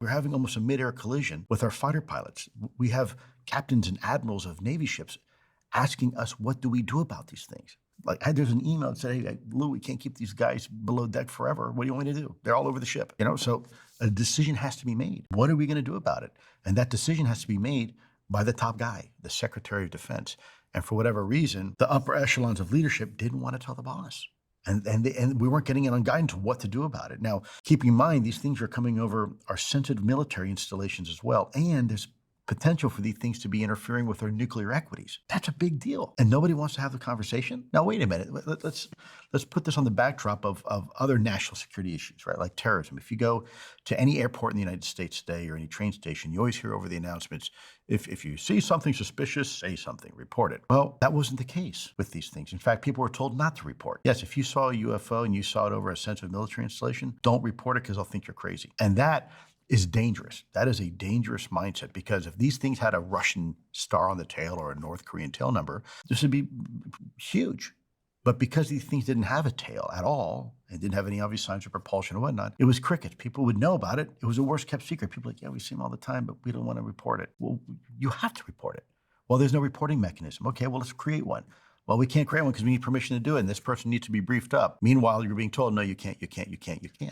We're having almost a mid-air collision with our fighter pilots. We have captains and admirals of Navy ships asking us, what do we do about these things? Like, there's an email that said, hey, Lou, we can't keep these guys below deck forever. What do you want me to do? They're all over the ship. So a decision has to be made. What are we going to do about it? And that decision has to be made by the top guy, the Secretary of Defense. And for whatever reason, the upper echelons of leadership didn't want to tell the boss. And we weren't getting it on guidance on what to do about it. Now, keep in mind, these things are coming over our sensitive military installations as well. And there's potential for these things to be interfering with our nuclear equities. That's a big deal. And nobody wants to have the conversation. Now, wait a minute. Let's put this on the backdrop of other national security issues, right? Like terrorism. If you go to any airport in the United States today or any train station, you always hear over the announcements, if you see something suspicious, say something, report it. Well, that wasn't the case with these things. In fact, people were told not to report. Yes, if you saw a UFO and you saw it over a sensitive military installation, don't report it because they'll think you're crazy. And that is dangerous. That is a dangerous mindset, because if these things had a Russian star on the tail or a North Korean tail number, this would be huge. But because these things didn't have a tail at all and didn't have any obvious signs of propulsion or whatnot, it was crickets. People would know about it. It was a worst kept secret. People were like, yeah, we see them all the time, but we don't want to report it. Well, you have to report it. Well, there's no reporting mechanism. Okay, well, let's create one. Well, we can't create one because we need permission to do it, and this person needs to be briefed up. Meanwhile, you're being told, no, you can't.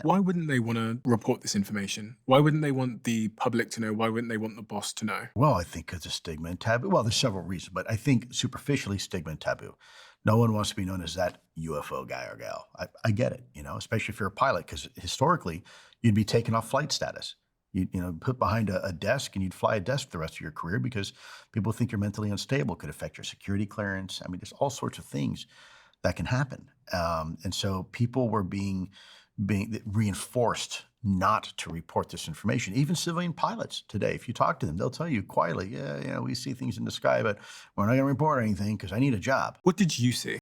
Why wouldn't they want to report this information? Why wouldn't they want the public to know? Why wouldn't they want the boss to know? Well, I think because of stigma and taboo. Well, there's several reasons, but I think superficially stigma and taboo. No one wants to be known as that UFO guy or gal. I get it, especially if you're a pilot, because historically, you'd be taken off flight status. You'd put behind a desk, and you'd fly a desk the rest of your career because people think you're mentally unstable. Could affect your security clearance. I mean, there's all sorts of things that can happen. And so people were being reinforced not to report this information. Even civilian pilots today, if you talk to them, they'll tell you quietly, yeah, we see things in the sky, but we're not going to report anything because I need a job. What did you see?